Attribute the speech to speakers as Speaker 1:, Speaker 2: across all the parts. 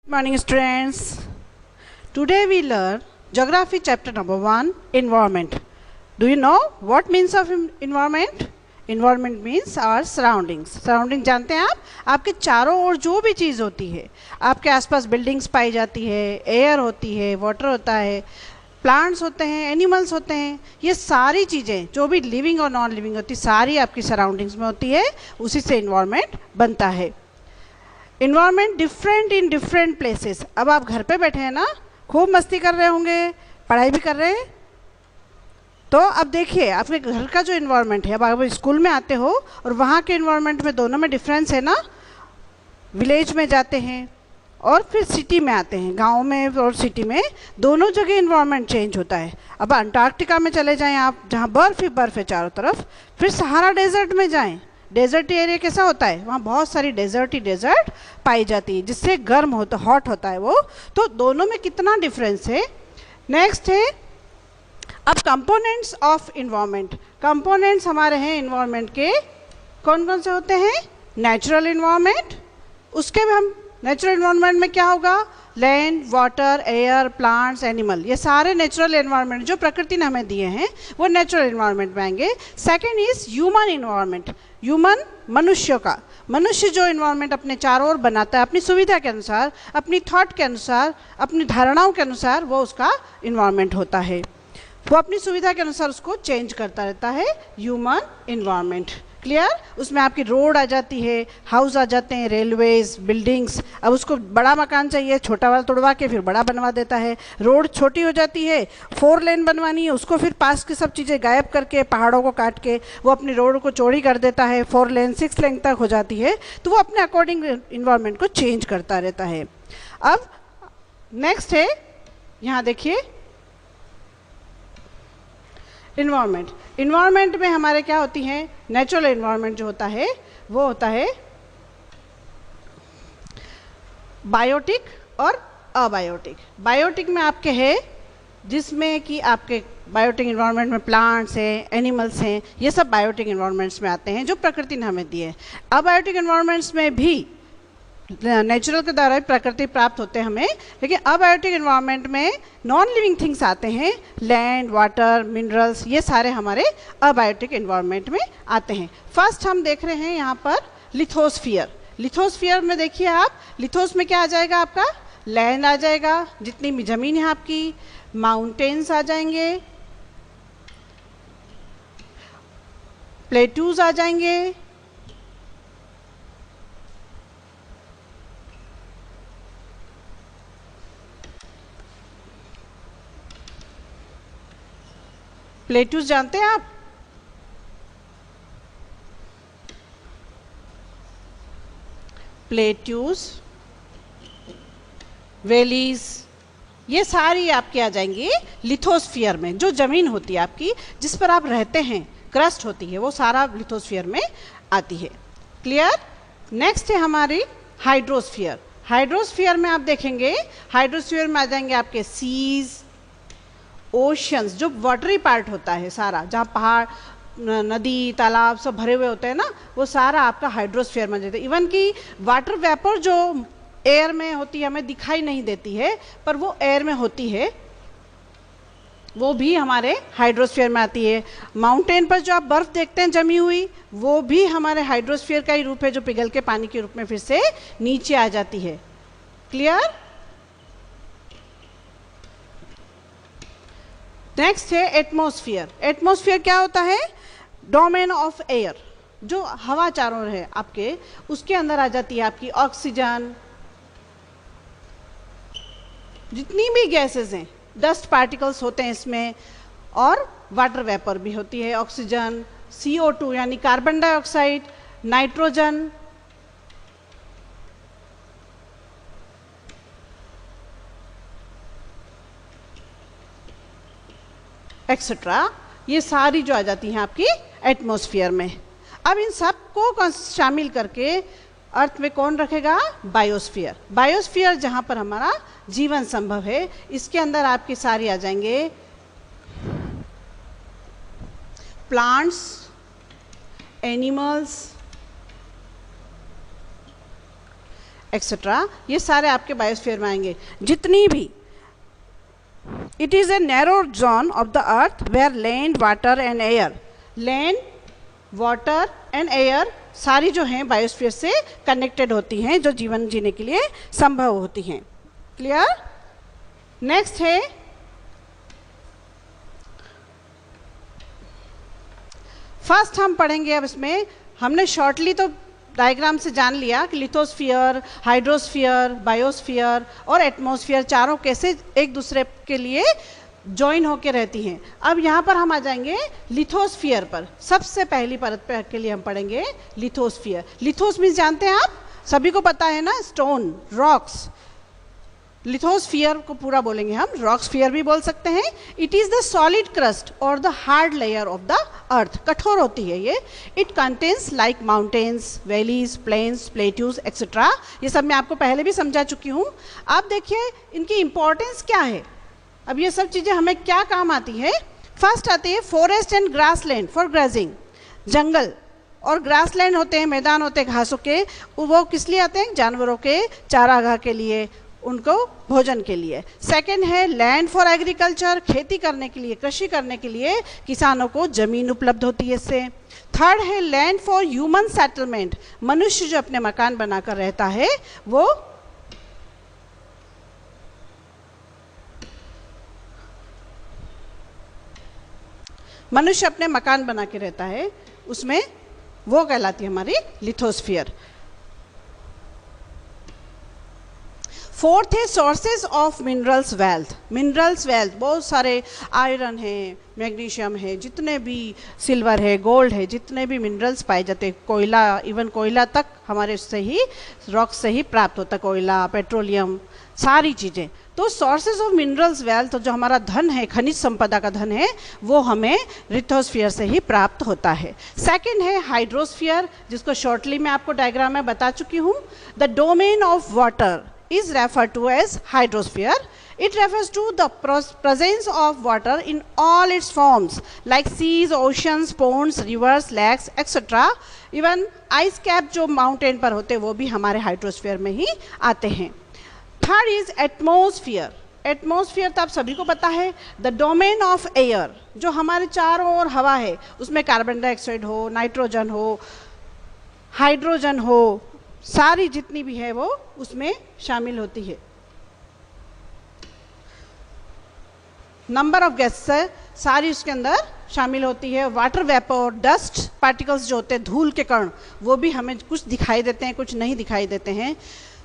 Speaker 1: Morning students. Today we learn geography chapter number 1 environment. Do you know what means of environment? Environment means our surroundings. Surrounding जानते हैं आप? आपके चारों ओर जो भी चीज़ होती है, आपके आसपास बिल्डिंग्स पाई जाती है, एयर होती है, वाटर होता है, प्लांट्स होते हैं, एनिमल्स होते हैं, ये सारी चीज़ें जो भी लिविंग और नॉन लिविंग होती सारी आपकी सराउंडिंग्स में होती है, उसी से इन्वायरमेंट बनता है. Environment different in different places. अब आप घर पे बैठे हैं ना, खूब मस्ती कर रहे होंगे, पढ़ाई भी कर रहे हैं. तो अब देखिए आपके घर का जो इन्वायरमेंट है, अब आप स्कूल में आते हो और वहाँ के इन्वायरमेंट में दोनों में डिफरेंस है ना. विलेज में जाते हैं और फिर सिटी में आते हैं, गांव में और सिटी में दोनों जगह इन्वायरमेंट चेंज होता है. अब अंटार्कटिका में चले जाएं आप, जहाँ बर्फ़ ही बर्फ़ है चारों तरफ. फिर सहारा डेजर्ट में जाएं, डेजर्ट एरिया कैसा होता है, वहाँ बहुत सारी डेजर्ट पाई जाती है, जिससे गर्म होता, हॉट होता है वो. तो दोनों में कितना डिफरेंस है. नेक्स्ट है अब कंपोनेंट्स ऑफ इन्वायरमेंट. कंपोनेंट्स हमारे हैं इन्वायरमेंट के, कौन कौन से होते हैं. नेचुरल इन्वायरमेंट, उसके भी हम नेचुरल इन्वायरमेंट में क्या होगा, land, water, air, plants, animal, ये सारे नेचुरल इन्वायरमेंट जो प्रकृति ने हमें दिए हैं वो नेचुरल इन्वायरमेंट में आएंगे. Second is human environment. Human मनुष्यों का, मनुष्य जो इन्वायरमेंट अपने चारों ओर बनाता है अपनी सुविधा के अनुसार, अपनी थॉट के अनुसार, अपनी धारणाओं के अनुसार, वो उसका इन्वायरमेंट होता है. वो अपनी सुविधा के अनुसार उसको चेंज करता रहता है. Human environment clear. उसमें आपकी रोड आ जाती है, हाउस आ जाते हैं, रेलवेज, बिल्डिंग्स. अब उसको बड़ा मकान चाहिए, छोटा वाला तोड़वा के फिर बड़ा बनवा देता है. रोड छोटी हो जाती है, 4 लेन बनवानी है, उसको फिर पास की सब चीज़ें गायब करके, पहाड़ों को काट के वो अपनी रोड को चौड़ी कर देता है, 4 लेन 6 लेन तक हो जाती है. तो वो अपने अकॉर्डिंग इन्वायरमेंट को चेंज करता रहता है. अब नेक्स्ट है, यहाँ देखिए इन्वायरमेंट. इन्वायरमेंट में हमारे क्या होती हैं, नेचुरल इन्वायरमेंट जो होता है वो होता है बायोटिक और अबायोटिक. बायोटिक में आपके है जिसमें कि आपके बायोटिक इन्वायरमेंट में प्लांट्स हैं, एनिमल्स हैं, ये सब बायोटिक इन्वायरमेंट्स में आते हैं जो प्रकृति ने हमें दिए हैं. अबायोटिक इन्वायरमेंट्स में भी नेचुरल के द्वारा प्रकृति प्राप्त होते हैं हमें, लेकिन अबायोटिक इन्वायरमेंट में नॉन लिविंग थिंग्स आते हैं, लैंड, वाटर, मिनरल्स, ये सारे हमारे अबायोटिक इन्वायरमेंट में आते हैं. फर्स्ट हम देख रहे हैं यहाँ पर लिथोस्फीयर. लिथोस्फीयर में देखिए आप, लिथोस में क्या आ जाएगा आपका, लैंड आ जाएगा, जितनी भी ज़मीन है आपकी, माउंटेन्स आ जाएंगे, प्लेट्यूज आ जाएंगे, प्लेट्यूज जानते हैं आप, प्लेट्यूज, वैलीज, ये सारी आपकी आ जाएंगी लिथोस्फीयर में. जो ज़मीन होती है आपकी जिस पर आप रहते हैं, क्रस्ट होती है, वो सारा लिथोस्फीयर में आती है. क्लियर. नेक्स्ट है हमारी हाइड्रोस्फीयर. हाइड्रोस्फीयर में आप देखेंगे, हाइड्रोस्फीयर में आ जाएंगे आपके सीज, ओशंस, जो वाटरी पार्ट होता है सारा, जहाँ पहाड़, नदी, तालाब सब भरे हुए होते हैं ना, वो सारा आपका हाइड्रोस्फीयर में जाता है. इवन कि वाटर वेपर जो एयर में होती है हमें दिखाई नहीं देती है, पर वो एयर में होती है, वो भी हमारे हाइड्रोस्फीयर में आती है. माउंटेन पर जो आप बर्फ़ देखते हैं जमी हुई, वो भी हमारे हाइड्रोस्फीयर का ही रूप है, जो पिघल के पानी के रूप में फिर से नीचे आ जाती है. क्लियर. नेक्स्ट है एटमॉस्फेयर. एटमॉस्फेयर क्या होता है, डोमेन ऑफ एयर, जो हवा चारों ओर है आपके, उसके अंदर आ जाती है आपकी ऑक्सीजन, जितनी भी गैसेस हैं, डस्ट पार्टिकल्स होते हैं इसमें, और वाटर वेपर भी होती है, ऑक्सीजन, CO2 यानी कार्बन डाइऑक्साइड, नाइट्रोजन, एक्सेट्रा, ये सारी जो आ जाती हैं आपकी एटमॉस्फेयर में. अब इन सब को शामिल करके अर्थ में कौन रखेगा, बायोस्फीयर. बायोस्फीयर जहाँ पर हमारा जीवन संभव है, इसके अंदर आपकी सारी आ जाएंगे प्लांट्स, एनिमल्स, एक्सेट्रा, ये सारे आपके बायोस्फीयर में आएंगे जितनी भी। It is a narrow zone of the earth where land, water and air, land, water and air सारी जो हैं बायोस्फीयर से कनेक्टेड होती हैं, जो जीवन जीने के लिए संभव होती हैं। क्लियर? नेक्स्ट है फर्स्ट हम पढ़ेंगे। अब इसमें हमने शॉर्टली तो डायग्राम से जान लिया कि लिथोस्फीयर, हाइड्रोस्फीयर, बायोस्फीयर और एटमॉस्फेयर चारों कैसे एक दूसरे के लिए ज्वाइन होके रहती हैं। अब यहाँ पर हम आ जाएंगे लिथोस्फीयर पर। सबसे पहली परत पे के लिए हम पढ़ेंगे लिथोस्फीयर। लिथोस मीन्स जानते हैं आप, सभी को पता है ना, स्टोन, रॉक्स। लिथोस्फीयर को पूरा बोलेंगे हम, रॉकस्फीयर भी बोल सकते हैं। It is the solid crust और the hard layer of the earth, कठोर होती है ये। It contains like mountains, valleys, plains, plateaus etcetera. ये सब मैं आपको पहले भी समझा चुकी हूँ। आप देखिए इनकी इंपॉर्टेंस क्या है। अब ये सब चीज़ें हमें क्या काम आती है। फर्स्ट आती है forest and grassland for grazing, जंगल और ग्रासलैंड होते हैं, मैदान होते हैं घासों के, वो किस लिए आते हैं, जानवरों के चारागाह के लिए, उनको भोजन के लिए। सेकंड है लैंड फॉर एग्रीकल्चर, खेती करने के लिए, कृषि करने के लिए किसानों को जमीन उपलब्ध होती है इससे। थर्ड है लैंड फॉर ह्यूमन सेटलमेंट, मनुष्य जो अपने मकान बनाकर रहता है वो मनुष्य अपने मकान बना के रहता है, उसमें वो कहलाती है हमारी लिथोस्फीयर। फोर्थ है sources of minerals wealth. Minerals wealth बहुत सारे, आयरन है, मैग्नीशियम है, जितने भी सिल्वर है, गोल्ड है, जितने भी मिनरल्स पाए जाते हैं, कोयला, इवन कोयला तक हमारे उससे ही, रॉक से ही प्राप्त होता है, कोयला, पेट्रोलियम, सारी चीज़ें। तो सोर्सेज ऑफ मिनरल्स वेल्थ, जो हमारा धन है, खनिज संपदा का धन है, वो हमें लिथोस्फीयर से ही प्राप्त होता है। सेकंड है हाइड्रोस्फीयर, जिसको शॉर्टली मैं आपको डायग्राम में बता चुकी हूँ। The domain of water is referred to as hydrosphere. It refers to the presence of water in all its forms like seas, oceans, ponds, rivers, lakes etc. Even ice cap जो mountain पर होते हैं वो भी हमारे hydrosphere में ही आते हैं। Third is atmosphere. एटमॉस्फेयर तो आप सभी को पता है, द डोमेन ऑफ एयर, जो हमारे चारों ओर हवा है, उसमें कार्बन डाइऑक्साइड हो, नाइट्रोजन हो, हाइड्रोजन हो, सारी जितनी भी है वो उसमें शामिल होती है। नंबर ऑफ गैसेस सारी उसके अंदर शामिल होती है। वाटर वेपर, डस्ट पार्टिकल्स जो होते हैं, धूल के कण, वो भी हमें कुछ दिखाई देते हैं, कुछ नहीं दिखाई देते हैं,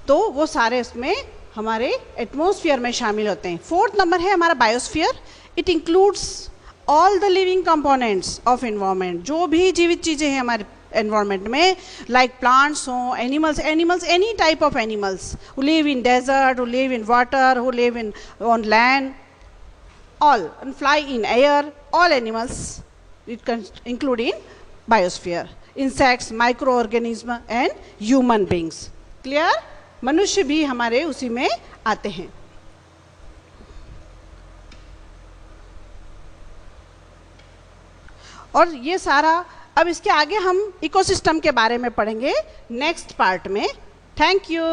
Speaker 1: तो वो सारे उसमें हमारे एटमॉस्फेयर में शामिल होते हैं। फोर्थ नंबर है हमारा biosphere. It includes all the living components of environment, जो भी जीवित चीज़ें हैं हमारे एनवायरनमेंट में, लाइक प्लांट्स हों, animals, any type of animals who live in desert, who live in water, who live in on land, all and fly in air, all animals it can include in biosphere, insects, microorganism and human beings. Clear? मनुष्य भी हमारे उसी में आते हैं। और ये सारा, अब इसके आगे हम इकोसिस्टम के बारे में पढ़ेंगे नेक्स्ट पार्ट में। Thank you.